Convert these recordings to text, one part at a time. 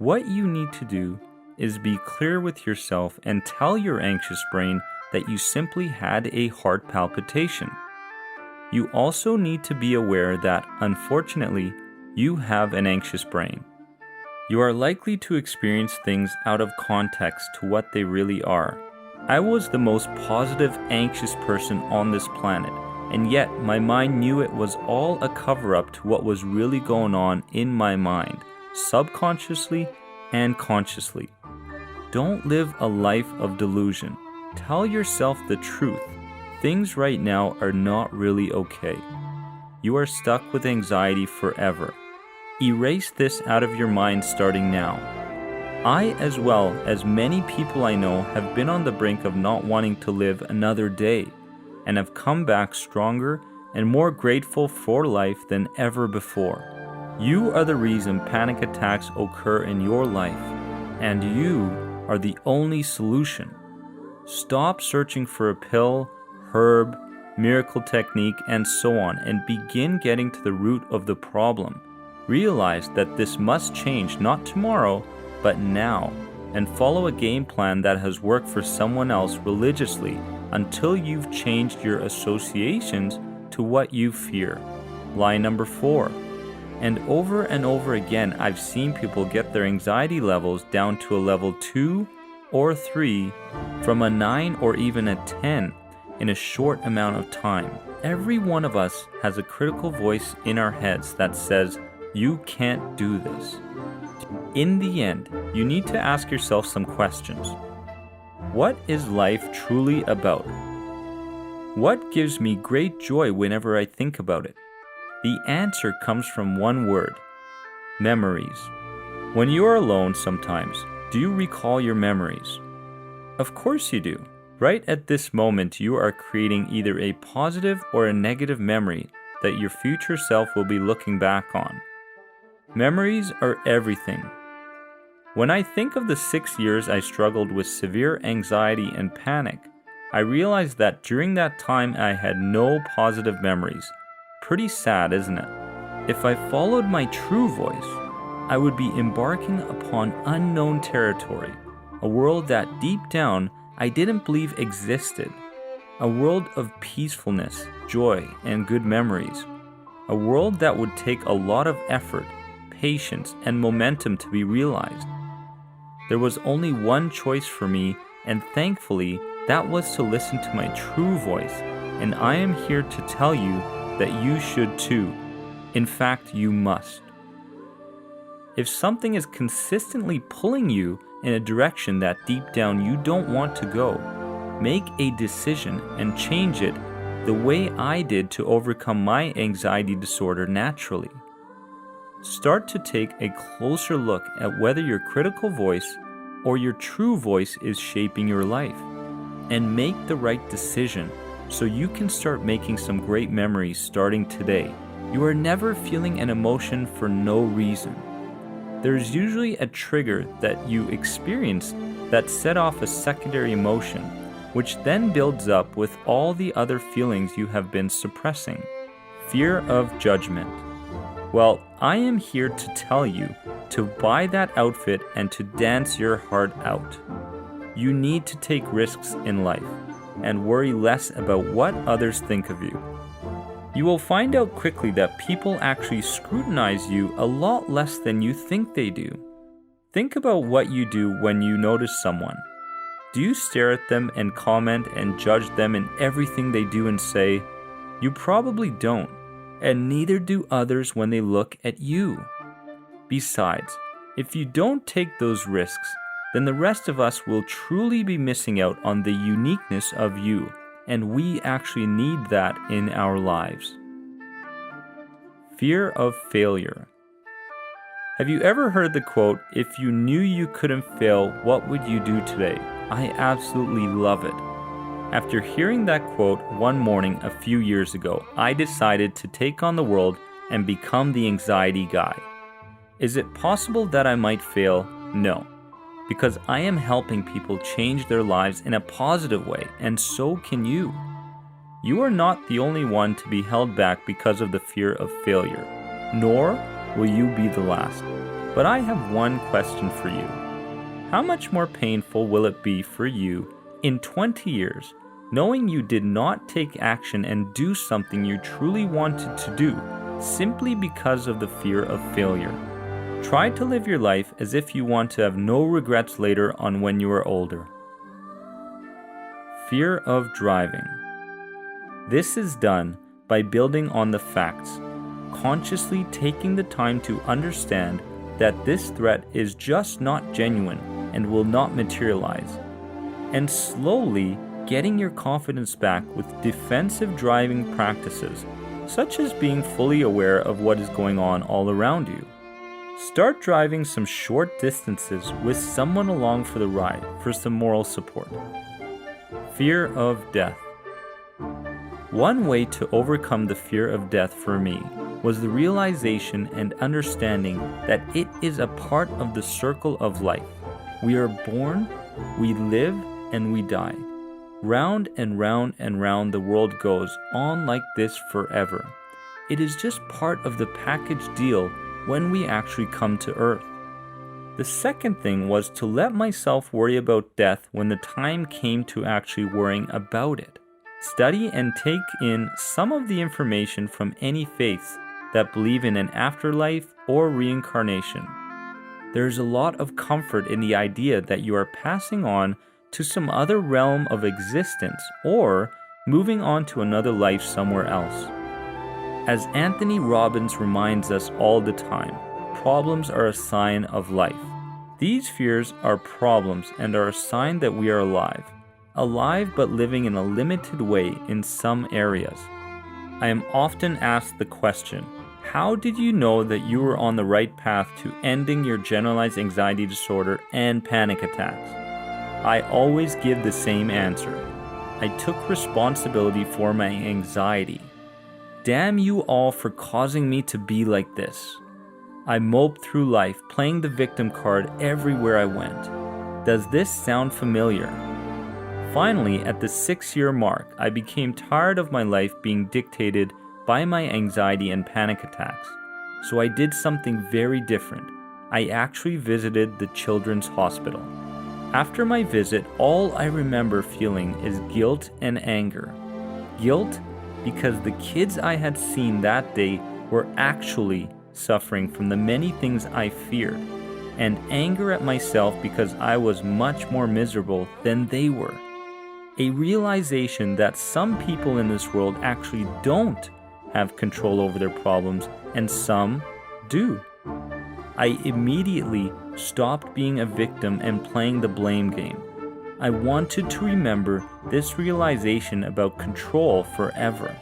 What you need to do is be clear with yourself and tell your anxious brain that you simply had a heart palpitation. You also need to be aware that, unfortunately, you have an anxious brain. You are likely to experience things out of context to what they really are. I was the most positive, anxious person on this planet, and yet my mind knew it was all a cover-up to what was really going on in my mind, subconsciously and consciously. Don't live a life of delusion. Tell yourself the truth. Things right now are not really okay. You are stuck with anxiety forever. Erase this out of your mind starting now. I, as well as many people I know, have been on the brink of not wanting to live another day and have come back stronger and more grateful for life than ever before. You are the reason panic attacks occur in your life, and you are the only solution. Stop searching for a pill, herb, miracle technique, and so on, and begin getting to the root of the problem. Realize that this must change not tomorrow, but now, and follow a game plan that has worked for someone else religiously until you've changed your associations to what you fear. Lie number 4. And over again, I've seen people get their anxiety levels down to a level 2 or 3 from a 9 or even a 10 in a short amount of time. Every one of us has a critical voice in our heads that says, "You can't do this." In the end, you need to ask yourself some questions. What is life truly about? What gives me great joy whenever I think about it? The answer comes from one word: memories. When you are alone sometimes, do you recall your memories? Of course you do. Right at this moment, you are creating either a positive or a negative memory that your future self will be looking back on. Memories are everything. When I think of the 6 years I struggled with severe anxiety and panic, I realized that during that time I had no positive memories. Pretty sad, isn't it? If I followed my true voice, I would be embarking upon unknown territory, a world that deep down I didn't believe existed, a world of peacefulness, joy, and good memories, a world that would take a lot of effort, patience, and momentum to be realized. There was only one choice for me, and thankfully, that was to listen to my true voice, and I am here to tell you that you should too. In fact, you must. If something is consistently pulling you in a direction that deep down you don't want to go, make a decision and change it the way I did to overcome my anxiety disorder naturally. Start to take a closer look at whether your critical voice or your true voice is shaping your life, and make the right decision so you can start making some great memories starting today. You are never feeling an emotion for no reason. There's usually a trigger that you experience that set off a secondary emotion, which then builds up with all the other feelings you have been suppressing. Fear of judgment. Well, I am here to tell you to buy that outfit and to dance your heart out. You need to take risks in life and worry less about what others think of you. You will find out quickly that people actually scrutinize you a lot less than you think they do. Think about what you do when you notice someone. Do you stare at them and comment and judge them in everything they do and say? You probably don't, and neither do others when they look at you. Besides, if you don't take those risks, then the rest of us will truly be missing out on the uniqueness of you, and we actually need that in our lives. Fear of failure. Have you ever heard the quote, "If you knew you couldn't fail, what would you do today?" I absolutely love it. After hearing that quote one morning a few years ago, I decided to take on the world and become the anxiety guy. Is it possible that I might fail? No, because I am helping people change their lives in a positive way, and so can you. You are not the only one to be held back because of the fear of failure, nor will you be the last. But I have one question for you. How much more painful will it be for you in 20 years, knowing you did not take action and do something you truly wanted to do, simply because of the fear of failure? Try to live your life as if you want to have no regrets later on when you are older. Fear of driving. This is done by building on the facts, consciously taking the time to understand that this threat is just not genuine and will not materialize, and slowly getting your confidence back with defensive driving practices, such as being fully aware of what is going on all around you. Start driving some short distances with someone along for the ride for some moral support. Fear of death. One way to overcome the fear of death for me was the realization and understanding that it is a part of the circle of life. We are born, we live, and we die. Round and round and round the world goes on like this forever. It is just part of the package deal when we actually come to Earth. The second thing was to let myself worry about death when the time came to actually worrying about it. Study and take in some of the information from any faiths that believe in an afterlife or reincarnation. There is a lot of comfort in the idea that you are passing on to some other realm of existence or moving on to another life somewhere else. As Anthony Robbins reminds us all the time, problems are a sign of life. These fears are problems and are a sign that we are alive. Alive but living in a limited way in some areas. I am often asked the question, how did you know that you were on the right path to ending your generalized anxiety disorder and panic attacks? I always give the same answer. I took responsibility for my anxiety. Damn you all for causing me to be like this. I moped through life, playing the victim card everywhere I went. Does this sound familiar? Finally, at the 6-year mark, I became tired of my life being dictated by my anxiety and panic attacks. So I did something very different. I actually visited the children's hospital. After my visit, all I remember feeling is guilt and anger. Guilt because the kids I had seen that day were actually suffering from the many things I feared, and anger at myself because I was much more miserable than they were. A realization that some people in this world actually don't have control over their problems, and some do. I immediately stopped being a victim and playing the blame game. I wanted to remember this realization about control forever.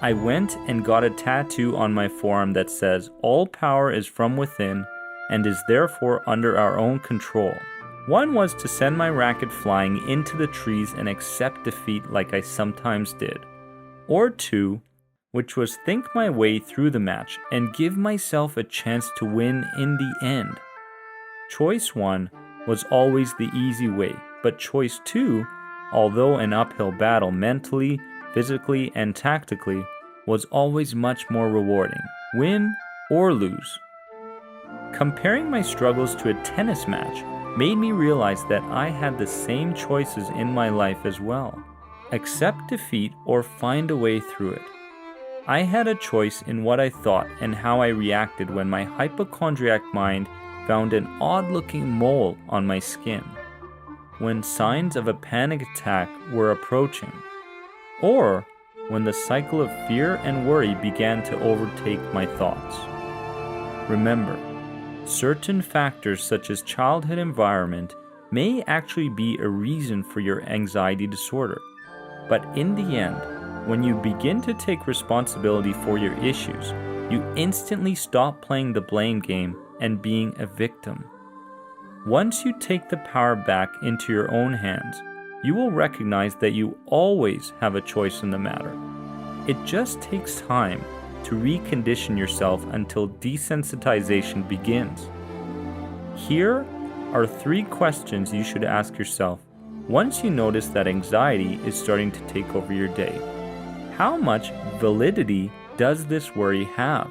I went and got a tattoo on my forearm that says, "All power is from within and is therefore under our own control." One was to send my racket flying into the trees and accept defeat like I sometimes did. Or two, which was think my way through the match and give myself a chance to win in the end. Choice one was always the easy way, but choice two, although an uphill battle mentally, physically, and tactically, was always much more rewarding, win or lose. Comparing my struggles to a tennis match made me realize that I had the same choices in my life as well. Accept defeat or find a way through it. I had a choice in what I thought and how I reacted when my hypochondriac mind found an odd-looking mole on my skin, when signs of a panic attack were approaching, or when the cycle of fear and worry began to overtake my thoughts. Remember, certain factors such as childhood environment may actually be a reason for your anxiety disorder, but in the end, when you begin to take responsibility for your issues, you instantly stop playing the blame game and being a victim. Once you take the power back into your own hands, you will recognize that you always have a choice in the matter. It just takes time to recondition yourself until desensitization begins. Here are 3 questions you should ask yourself once you notice that anxiety is starting to take over your day. How much validity does this worry have?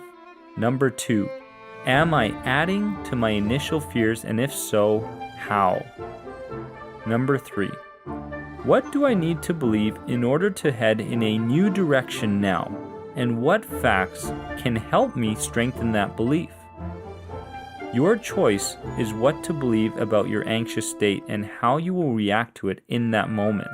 Number 2, Am I adding to my initial fears, and if so, how? Number 3. What do I need to believe in order to head in a new direction now? And what facts can help me strengthen that belief? Your choice is what to believe about your anxious state and how you will react to it in that moment.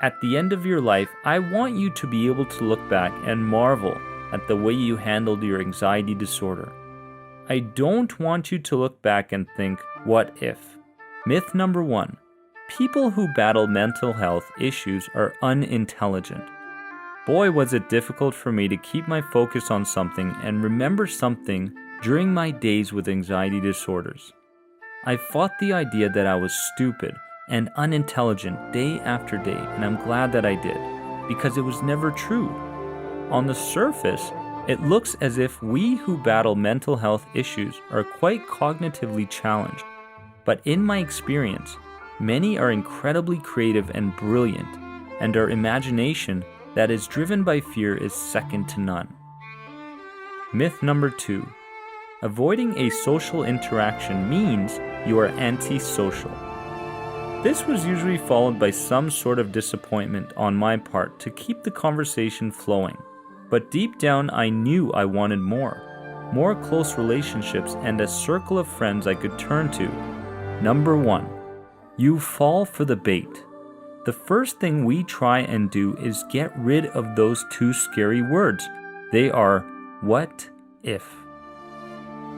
At the end of your life, I want you to be able to look back and marvel at the way you handled your anxiety disorder. I don't want you to look back and think, what if? Myth number 1. People who battle mental health issues are unintelligent. Boy, was it difficult for me to keep my focus on something and remember something during my days with anxiety disorders. I fought the idea that I was stupid and unintelligent day after day, and I'm glad that I did, because it was never true. On the surface, it looks as if we who battle mental health issues are quite cognitively challenged, but in my experience, many are incredibly creative and brilliant, and our imagination that is driven by fear is second to none. Myth number 2. Avoiding a social interaction means you are antisocial. This was usually followed by some sort of disappointment on my part to keep the conversation flowing, but deep down I knew I wanted more close relationships and a circle of friends I could turn to. Number 1. You fall for the bait. The first thing we try and do is get rid of those 2 scary words. They are, what if?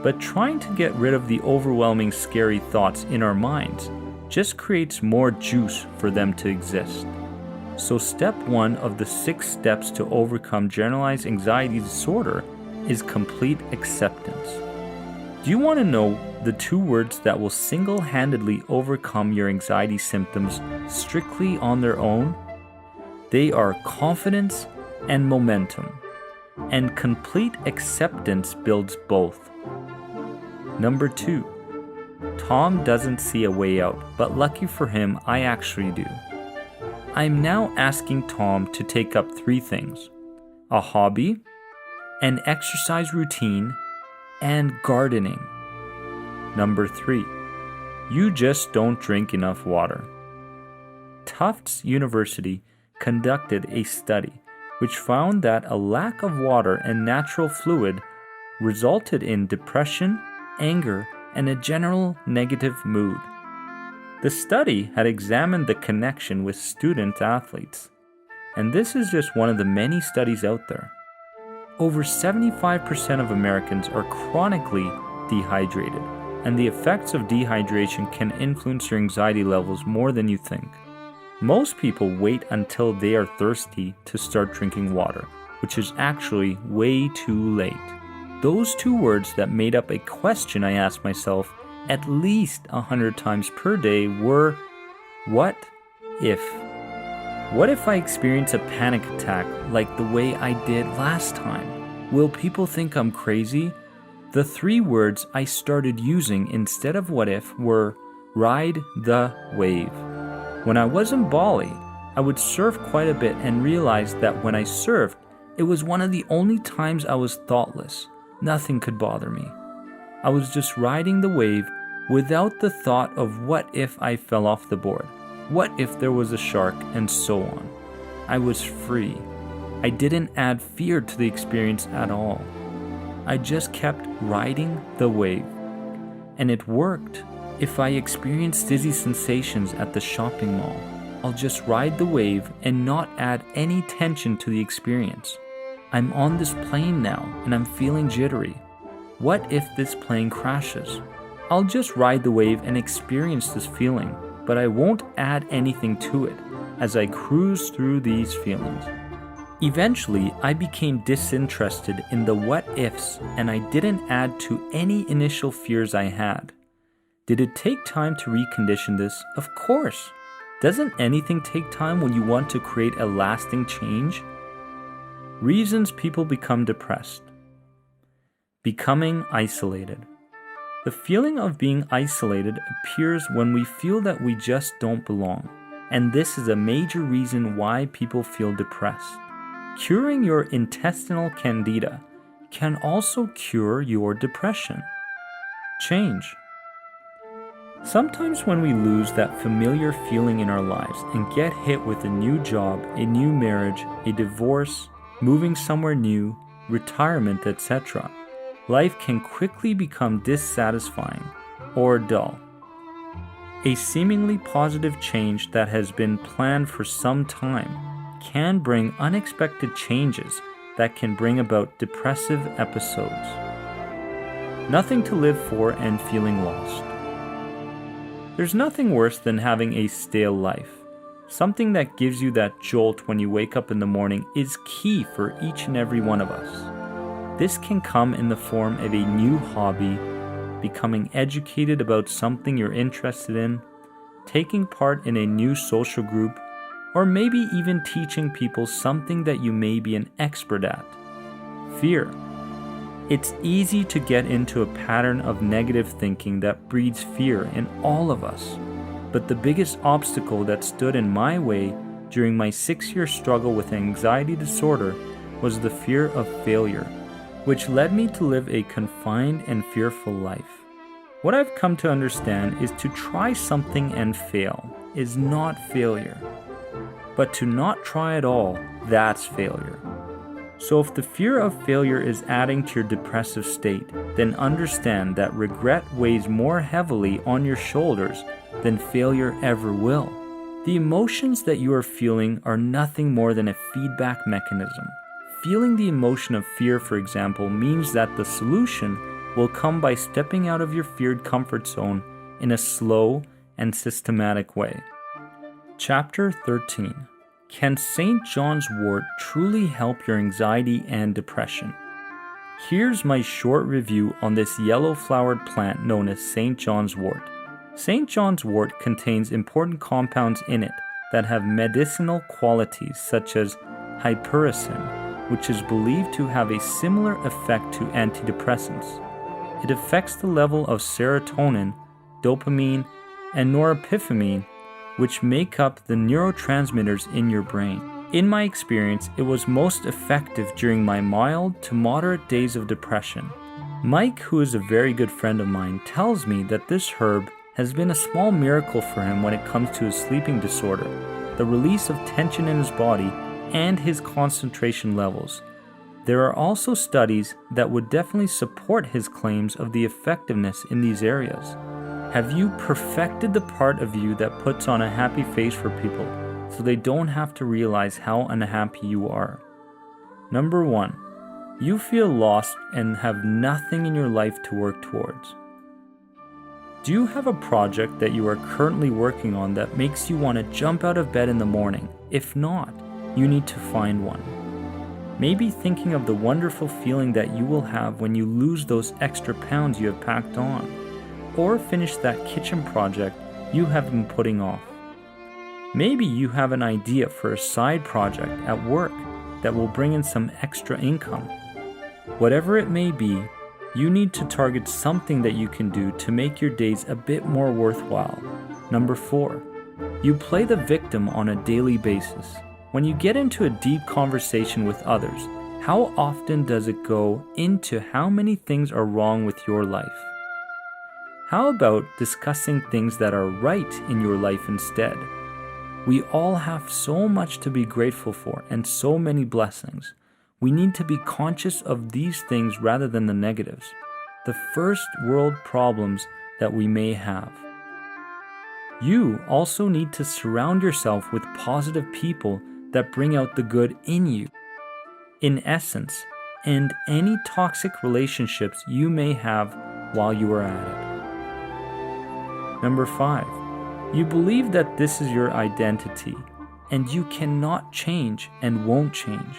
But trying to get rid of the overwhelming scary thoughts in our minds just creates more juice for them to exist. So step 1 of the 6 steps to overcome generalized anxiety disorder is complete acceptance. Do you want to know the 2 words that will single-handedly overcome your anxiety symptoms strictly on their own? They are confidence and momentum, and complete acceptance builds both. Number 2. Tom doesn't see a way out, but lucky for him, I actually do. I'm now asking Tom to take up 3 things: a hobby, an exercise routine, and gardening. Number 3. You just don't drink enough water. Tufts University conducted a study which found that a lack of water and natural fluid resulted in depression, anger, and a general negative mood. The study had examined the connection with student athletes, and this is just one of the many studies out there. Over 75% of Americans are chronically dehydrated, and the effects of dehydration can influence your anxiety levels more than you think. Most people wait until they are thirsty to start drinking water, which is actually way too late. Those 2 words that made up a question I asked myself at least 100 times per day were, what if? What if I experience a panic attack like the way I did last time? Will people think I'm crazy? The 3 words I started using instead of what if were ride the wave. When I was in Bali, I would surf quite a bit and realized that when I surfed, it was one of the only times I was thoughtless. Nothing could bother me. I was just riding the wave without the thought of what if I fell off the board, what if there was a shark, and so on. I was free. I didn't add fear to the experience at all. I just kept riding the wave. And it worked. If I experience dizzy sensations at the shopping mall, I'll just ride the wave and not add any tension to the experience. I'm on this plane now and I'm feeling jittery. What if this plane crashes? I'll just ride the wave and experience this feeling, but I won't add anything to it as I cruise through these feelings. Eventually, I became disinterested in the what ifs and I didn't add to any initial fears I had. Did it take time to recondition this? Of course. Doesn't anything take time when you want to create a lasting change? Reasons people become depressed. Becoming isolated. The feeling of being isolated appears when we feel that we just don't belong, and this is a major reason why people feel depressed. Curing your intestinal candida can also cure your depression. Change. Sometimes when we lose that familiar feeling in our lives and get hit with a new job, a new marriage, a divorce, moving somewhere new, retirement, etc., life can quickly become dissatisfying or dull. A seemingly positive change that has been planned for some time can bring unexpected changes that can bring about depressive episodes. Nothing to live for and feeling lost. There's nothing worse than having a stale life. Something that gives you that jolt when you wake up in the morning is key for each and every one of us. This can come in the form of a new hobby, becoming educated about something you're interested in, taking part in a new social group, or maybe even teaching people something that you may be an expert at. Fear. It's easy to get into a pattern of negative thinking that breeds fear in all of us. But the biggest obstacle that stood in my way during my 6-year struggle with anxiety disorder was the fear of failure, which led me to live a confined and fearful life. What I've come to understand is to try something and fail is not failure. But to not try at all, that's failure. So if the fear of failure is adding to your depressive state, then understand that regret weighs more heavily on your shoulders than failure ever will. The emotions that you are feeling are nothing more than a feedback mechanism. Feeling the emotion of fear, for example, means that the solution will come by stepping out of your feared comfort zone in a slow and systematic way. Chapter 13. Can St. John's wort truly help your anxiety and depression? Here's my short review on this yellow-flowered plant known as St. John's wort. St. John's wort contains important compounds in it that have medicinal qualities such as hypericin, which is believed to have a similar effect to antidepressants. It affects the level of serotonin, dopamine, and norepinephrine, which make up the neurotransmitters in your brain. In my experience, it was most effective during my mild to moderate days of depression. Mike, who is a very good friend of mine, tells me that this herb has been a small miracle for him when it comes to his sleeping disorder, the release of tension in his body, and his concentration levels. There are also studies that would definitely support his claims of the effectiveness in these areas. Have you perfected the part of you that puts on a happy face for people so they don't have to realize how unhappy you are? Number 1. You feel lost and have nothing in your life to work towards. Do you have a project that you are currently working on that makes you want to jump out of bed in the morning? If not, you need to find one. Maybe thinking of the wonderful feeling that you will have when you lose those extra pounds you have packed on, or finish that kitchen project you have been putting off. Maybe you have an idea for a side project at work that will bring in some extra income. Whatever it may be, you need to target something that you can do to make your days a bit more worthwhile. Number 4, you play the victim on a daily basis. When you get into a deep conversation with others, how often does it go into how many things are wrong with your life? How about discussing things that are right in your life instead? We all have so much to be grateful for and so many blessings. We need to be conscious of these things rather than the negatives, the first world problems that we may have. You also need to surround yourself with positive people that bring out the good in you. In essence, end any toxic relationships you may have while you are at it. Number 5, you believe that this is your identity and you cannot change and won't change.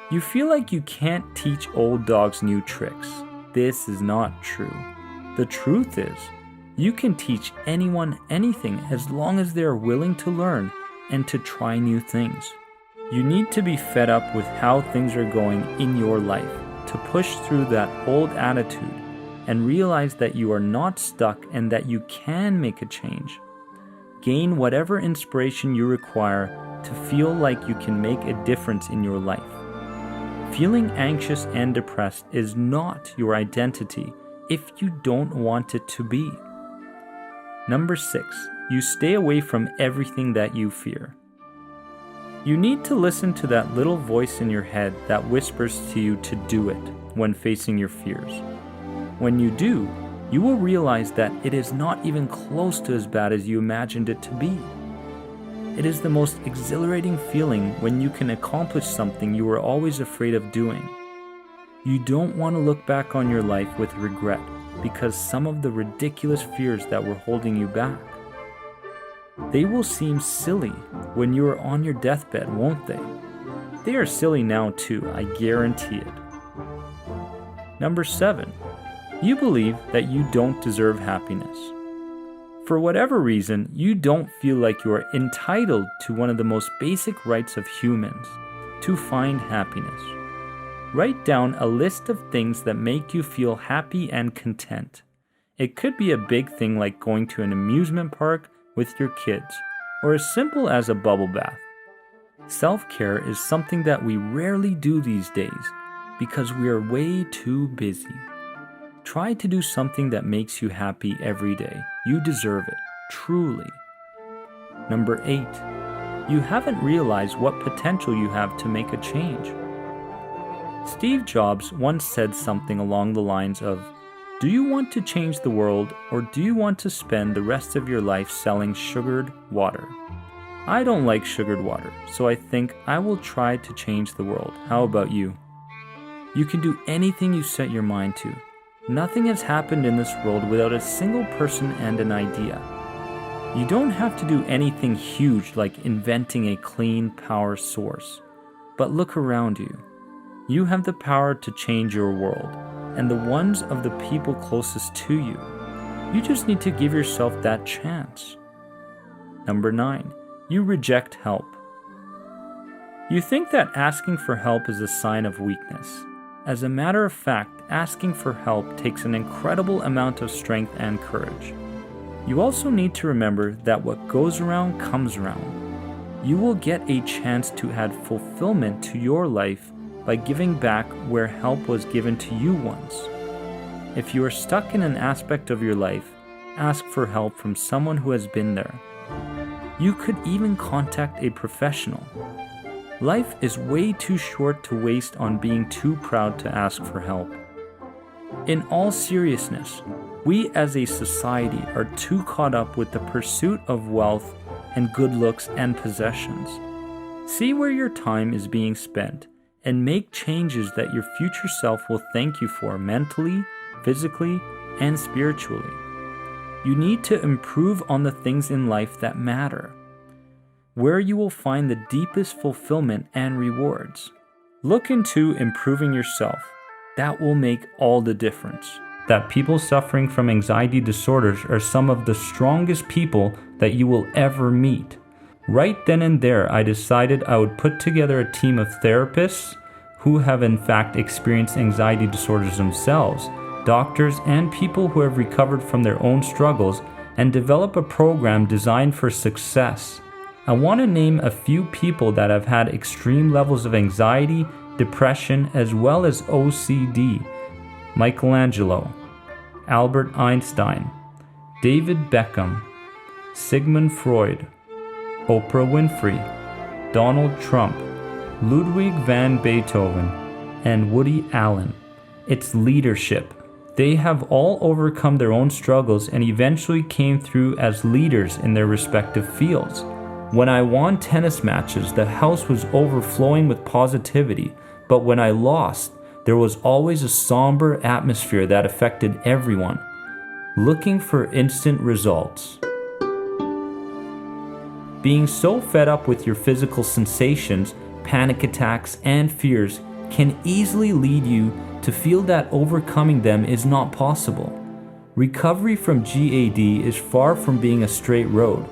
You feel like you can't teach old dogs new tricks. This is not true. The truth is, you can teach anyone anything as long as they are willing to learn and to try new things. You need to be fed up with how things are going in your life to push through that old attitude and realize that you are not stuck and that you can make a change. Gain whatever inspiration you require to feel like you can make a difference in your life. Feeling anxious and depressed is not your identity if you don't want it to be. Number 6, you stay away from everything that you fear. You need to listen to that little voice in your head that whispers to you to do it when facing your fears. When you do, you will realize that it is not even close to as bad as you imagined it to be. It is the most exhilarating feeling when you can accomplish something you were always afraid of doing. You don't want to look back on your life with regret because some of the ridiculous fears that were holding you back. They will seem silly when you are on your deathbed, won't they? They are silly now too, I guarantee it. Number 7, you believe that you don't deserve happiness. For whatever reason, you don't feel like you are entitled to one of the most basic rights of humans, to find happiness. Write down a list of things that make you feel happy and content. It could be a big thing like going to an amusement park with your kids, or as simple as a bubble bath. Self-care is something that we rarely do these days because we are way too busy. Try to do something that makes you happy every day. You deserve it, truly. Number 8, you haven't realized what potential you have to make a change. Steve Jobs once said something along the lines of, "Do you want to change the world, or do you want to spend the rest of your life selling sugared water?" I don't like sugared water, so I think I will try to change the world. How about you? You can do anything you set your mind to. Nothing has happened in this world without a single person and an idea. You don't have to do anything huge like inventing a clean power source. But look around you. You have the power to change your world and the ones of the people closest to you. You just need to give yourself that chance. Number 9, you reject help. You think that asking for help is a sign of weakness. As a matter of fact, asking for help takes an incredible amount of strength and courage. You also need to remember that what goes around comes around. You will get a chance to add fulfillment to your life by giving back where help was given to you once. If you are stuck in an aspect of your life, ask for help from someone who has been there. You could even contact a professional. Life is way too short to waste on being too proud to ask for help. In all seriousness, we as a society are too caught up with the pursuit of wealth and good looks and possessions. See where your time is being spent and make changes that your future self will thank you for mentally, physically, and spiritually. You need to improve on the things in life that matter, where you will find the deepest fulfillment and rewards. Look into improving yourself. That will make all the difference. That people suffering from anxiety disorders are some of the strongest people that you will ever meet. Right then and there, I decided I would put together a team of therapists who have in fact experienced anxiety disorders themselves, doctors, and people who have recovered from their own struggles, and develop a program designed for success. I want to name a few people that have had extreme levels of anxiety, depression, as well as OCD. Michelangelo, Albert Einstein, David Beckham, Sigmund Freud, Oprah Winfrey, Donald Trump, Ludwig van Beethoven, and Woody Allen. It's leadership. They have all overcome their own struggles and eventually came through as leaders in their respective fields. When I won tennis matches, the house was overflowing with positivity, but when I lost, there was always a somber atmosphere that affected everyone, looking for instant results. Being so fed up with your physical sensations, panic attacks, and fears can easily lead you to feel that overcoming them is not possible. Recovery from GAD is far from being a straight road.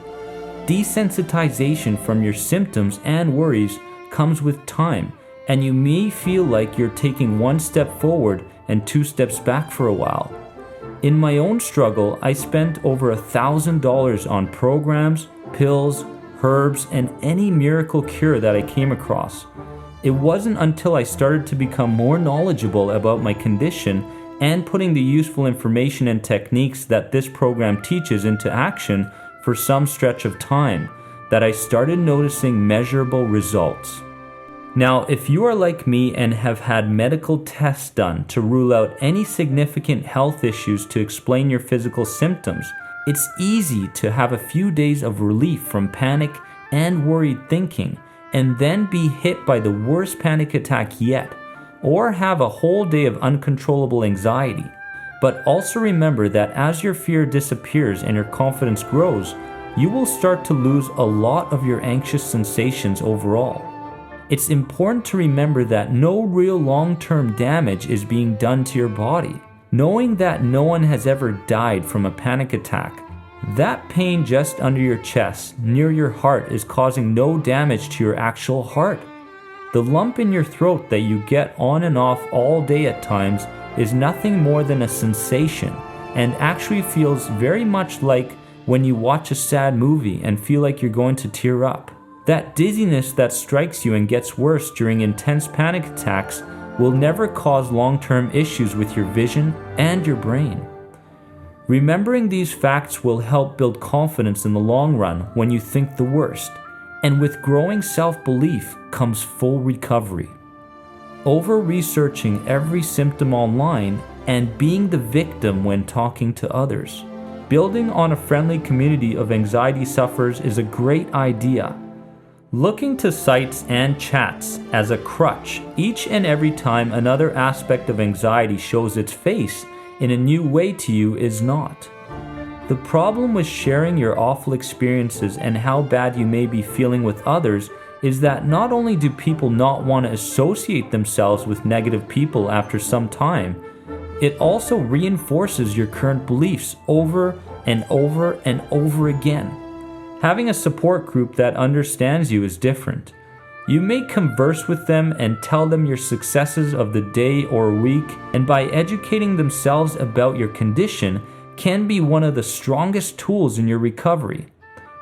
Desensitization from your symptoms and worries comes with time, and you may feel like you're taking one step forward and 2 steps back for a while. In my own struggle, I spent over $1,000 on programs, pills, herbs, and any miracle cure that I came across. It wasn't until I started to become more knowledgeable about my condition and putting the useful information and techniques that this program teaches into action for some stretch of time that I started noticing measurable results. Now, if you are like me and have had medical tests done to rule out any significant health issues to explain your physical symptoms, it's easy to have a few days of relief from panic and worried thinking, and then be hit by the worst panic attack yet, or have a whole day of uncontrollable anxiety. But also remember that as your fear disappears and your confidence grows, you will start to lose a lot of your anxious sensations overall. It's important to remember that no real long-term damage is being done to your body. Knowing that no one has ever died from a panic attack, that pain just under your chest, near your heart, is causing no damage to your actual heart. The lump in your throat that you get on and off all day at times is nothing more than a sensation, and actually feels very much like when you watch a sad movie and feel like you're going to tear up. That dizziness that strikes you and gets worse during intense panic attacks will never cause long-term issues with your vision and your brain. Remembering these facts will help build confidence in the long run when you think the worst, and with growing self-belief comes full recovery. Over-researching every symptom online and being the victim when talking to others. Building on a friendly community of anxiety sufferers is a great idea. Looking to sites and chats as a crutch each and every time another aspect of anxiety shows its face in a new way to you is not. The problem with sharing your awful experiences and how bad you may be feeling with others is that not only do people not want to associate themselves with negative people after some time, it also reinforces your current beliefs over and over and over again. Having a support group that understands you is different. You may converse with them and tell them your successes of the day or week, and by educating themselves about your condition can be one of the strongest tools in your recovery.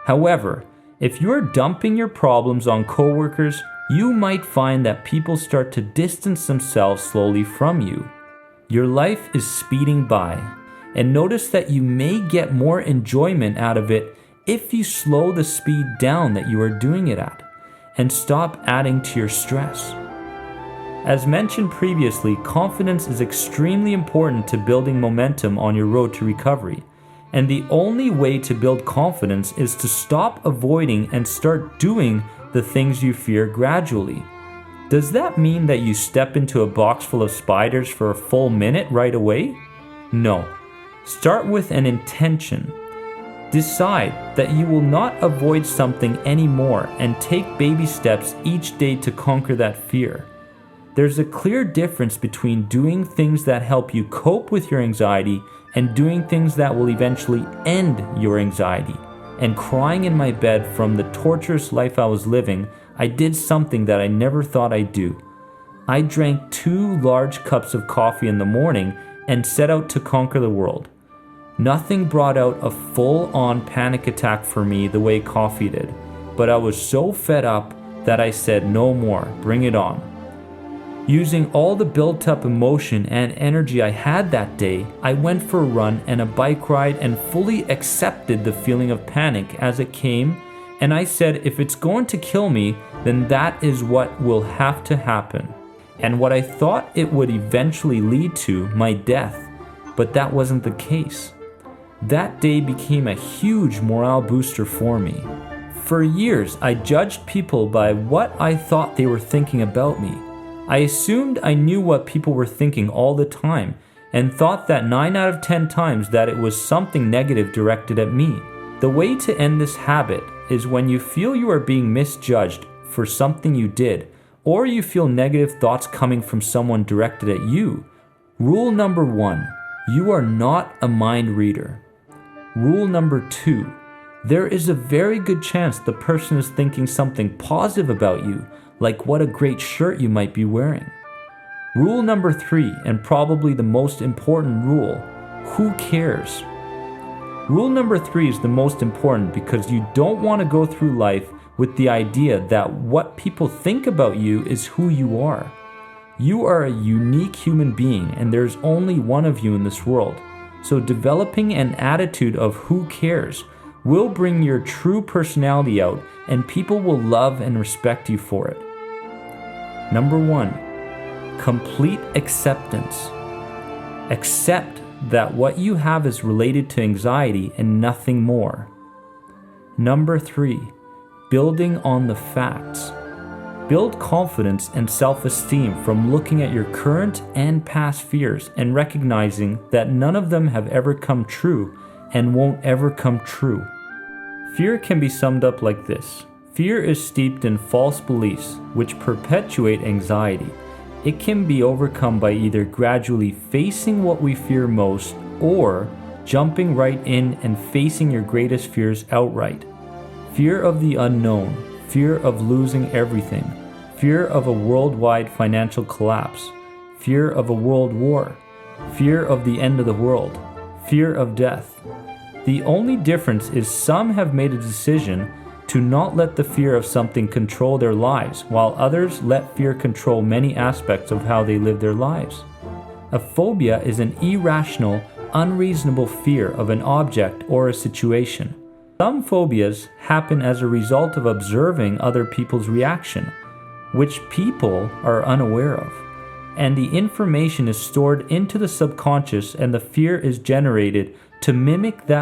However, if you're dumping your problems on coworkers, you might find that people start to distance themselves slowly from you. Your life is speeding by, and notice that you may get more enjoyment out of it if you slow the speed down that you are doing it at, and stop adding to your stress. As mentioned previously, confidence is extremely important to building momentum on your road to recovery, and the only way to build confidence is to stop avoiding and start doing the things you fear gradually. Does that mean that you step into a box full of spiders for a full minute right away? No. Start with an intention. Decide that you will not avoid something anymore and take baby steps each day to conquer that fear. There's a clear difference between doing things that help you cope with your anxiety and doing things that will eventually end your anxiety. And crying in my bed from the torturous life I was living, I did something that I never thought I'd do. I drank 2 large cups of coffee in the morning and set out to conquer the world. Nothing brought out a full-on panic attack for me the way coffee did, but I was so fed up that I said no more, bring it on. Using all the built-up emotion and energy I had that day, I went for a run and a bike ride and fully accepted the feeling of panic as it came, and I said if it's going to kill me, then that is what will have to happen. And what I thought it would eventually lead to, my death, but that wasn't the case. That day became a huge morale booster for me. For years, I judged people by what I thought they were thinking about me. I assumed I knew what people were thinking all the time and thought that 9 out of 10 times that it was something negative directed at me. The way to end this habit is when you feel you are being misjudged for something you did, or you feel negative thoughts coming from someone directed at you. Rule number 1, you are not a mind reader. Rule number 2, there is a very good chance the person is thinking something positive about you, like what a great shirt you might be wearing. Rule number 3, and probably the most important rule, who cares? Rule number 3 is the most important because you don't want to go through life with the idea that what people think about you is who you are. You are a unique human being, and there's only one of you in this world. So developing an attitude of who cares will bring your true personality out, and people will love and respect you for it. Number 1, complete acceptance. Accept that what you have is related to anxiety and nothing more. Number 3, building on the facts. Build confidence and self-esteem from looking at your current and past fears and recognizing that none of them have ever come true and won't ever come true. Fear can be summed up like this. Fear is steeped in false beliefs which perpetuate anxiety. It can be overcome by either gradually facing what we fear most or jumping right in and facing your greatest fears outright. Fear of the unknown, fear of losing everything, fear of a worldwide financial collapse, fear of a world war, fear of the end of the world, fear of death. The only difference is some have made a decision to not let the fear of something control their lives, while others let fear control many aspects of how they live their lives. A phobia is an irrational, unreasonable fear of an object or a situation. Some phobias happen as a result of observing other people's reaction, which people are unaware of, and the information is stored into the subconscious and the fear is generated to mimic that